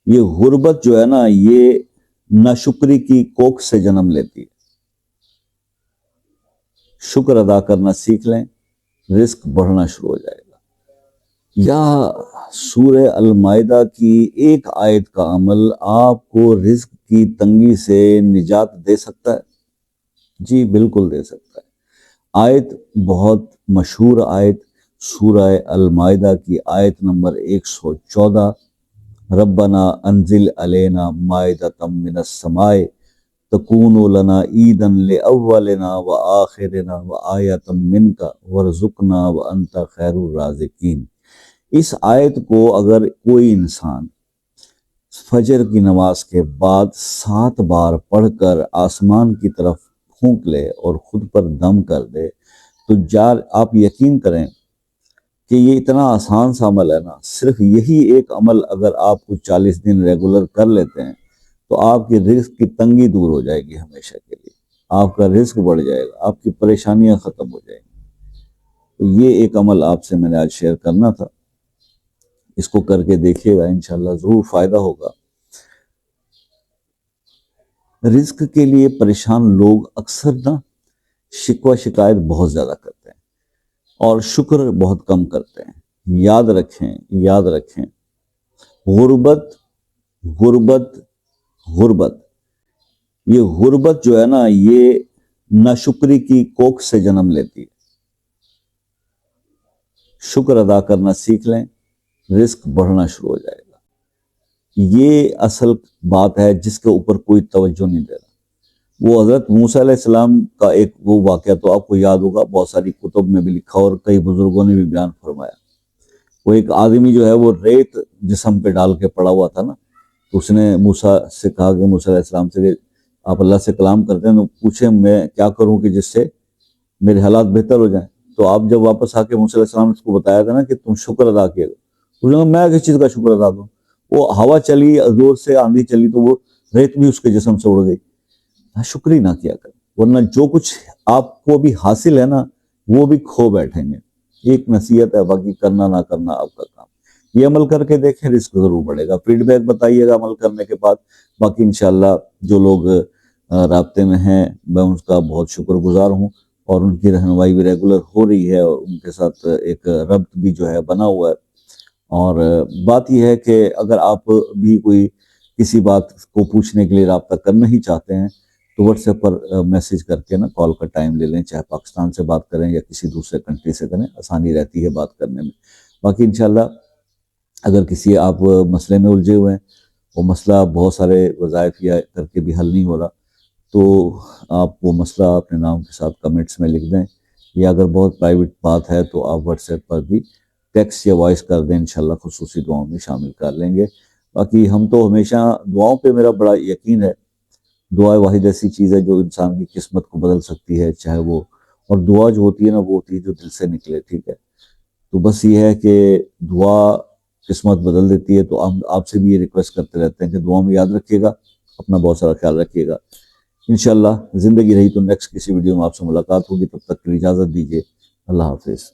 یہ غربت جو ہے نا، یہ ناشکری کی کوکھ سے جنم لیتی ہے۔ شکر ادا کرنا سیکھ لیں، رزق بڑھنا شروع ہو جائے گا۔ یا سورہ المائدہ کی ایک آیت کا عمل آپ کو رزق کی تنگی سے نجات دے سکتا ہے؟ جی بالکل دے سکتا ہے۔ آیت بہت مشہور آیت سورہ المائدہ کی آیت نمبر 114، ربنا انزل علینا مائدۃ من السماء تکون لنا عیدا لاولنا وآخرنا وآیۃ منک وارزقنا وانت خیر الرازقین۔ اس آیت کو اگر کوئی انسان فجر کی نماز کے بعد 7 بار پڑھ کر آسمان کی طرف پھونک لے اور خود پر دم کر دے تو آپ یقین کریں کہ یہ اتنا آسان سا عمل ہے نا، صرف یہی ایک عمل اگر آپ کو 40 دن ریگولر کر لیتے ہیں تو آپ کی رزق کی تنگی دور ہو جائے گی ہمیشہ کے لیے، آپ کا رزق بڑھ جائے گا، آپ کی پریشانیاں ختم ہو جائیں گی۔ تو یہ ایک عمل آپ سے میں نے آج شیئر کرنا تھا، اس کو کر کے دیکھیے گا، انشاءاللہ ضرور فائدہ ہوگا۔ رزق کے لیے پریشان لوگ اکثر نا شکوہ شکایت بہت زیادہ کرتے ہیں اور شکر بہت کم کرتے ہیں۔ یاد رکھیں غربت یہ غربت جو ہے نا، یہ ناشکری کی کوکھ سے جنم لیتی ہے۔ شکر ادا کرنا سیکھ لیں، رزق بڑھنا شروع ہو جائے گا۔ یہ اصل بات ہے جس کے اوپر کوئی توجہ نہیں دے رہا۔ وہ حضرت موسیٰ علیہ السلام کا ایک وہ واقعہ تو آپ کو یاد ہوگا، بہت ساری کتب میں بھی لکھا اور کئی بزرگوں نے بھی بیان فرمایا۔ وہ ایک آدمی جو ہے وہ ریت جسم پہ ڈال کے پڑا ہوا تھا نا، تو اس نے موسیٰ سے کہا کہ موسیٰ علیہ السلام سے کہ آپ اللہ سے کلام کرتے ہیں تو پوچھیں میں کیا کروں کہ جس سے میرے حالات بہتر ہو جائیں۔ تو آپ جب واپس آ کے موسیٰ علیہ السلام نے اس کو بتایا تھا نا کہ تم شکر ادا کیے گا، اس نے کہا میں کس چیز کا شکر ادا کروں؟ وہ ہوا چلی، زور سے آندھی چلی تو وہ ریت بھی اس کے جسم سے اڑ گئی۔ شکر ہی نہ کیا کریں، ورنہ جو کچھ آپ کو بھی حاصل ہے نا وہ بھی کھو بیٹھیں گے۔ ایک نصیحت ہے، باقی کرنا نہ کرنا آپ کا کام۔ یہ عمل کر کے دیکھیں، رزق ضرور بڑھے گا۔ فیڈ بیک بتائیے گا عمل کرنے کے بعد۔ باقی انشاءاللہ جو لوگ رابطے میں ہیں میں ان کا بہت شکر گزار ہوں، اور ان کی رہنمائی بھی ریگولر ہو رہی ہے، اور ان کے ساتھ ایک ربط بھی جو ہے بنا ہوا ہے۔ اور بات یہ ہے کہ اگر آپ بھی کوئی کسی بات کو پوچھنے کے لیے رابطہ کرنا ہی چاہتے ہیں تو واٹس ایپ پر میسج کر کے نا کال کا ٹائم لے لیں، چاہے پاکستان سے بات کریں یا کسی دوسرے کنٹری سے کریں، آسانی رہتی ہے بات کرنے میں۔ باقی انشاءاللہ اگر کسی آپ مسئلے میں الجھے ہوئے ہیں، وہ مسئلہ بہت سارے وظائف یا کر کے بھی حل نہیں ہو رہا، تو آپ وہ مسئلہ اپنے نام کے ساتھ کمنٹس میں لکھ دیں، یا اگر بہت پرائیویٹ بات ہے تو آپ واٹس ایپ پر بھی ٹیکسٹ یا وائس کر دیں، انشاءاللہ خصوصی دعاؤں میں شامل کر لیں گے۔ باقی ہم تو ہمیشہ دعاؤں پہ میرا بڑا یقین ہے۔ دعا واحد ایسی چیز ہے جو انسان کی قسمت کو بدل سکتی ہے، چاہے وہ، اور دعا جو ہوتی ہے نا وہ ہوتی ہے جو دل سے نکلے، ٹھیک ہے؟ تو بس یہ ہے کہ دعا قسمت بدل دیتی ہے۔ تو ہم آپ سے بھی یہ ریکویسٹ کرتے رہتے ہیں کہ دعا میں یاد رکھیے گا، اپنا بہت سارا خیال رکھیے گا۔ انشاءاللہ زندگی رہی تو نیکسٹ کسی ویڈیو میں آپ سے ملاقات ہوگی، تب تک کے لیے اجازت دیجیے، اللہ حافظ۔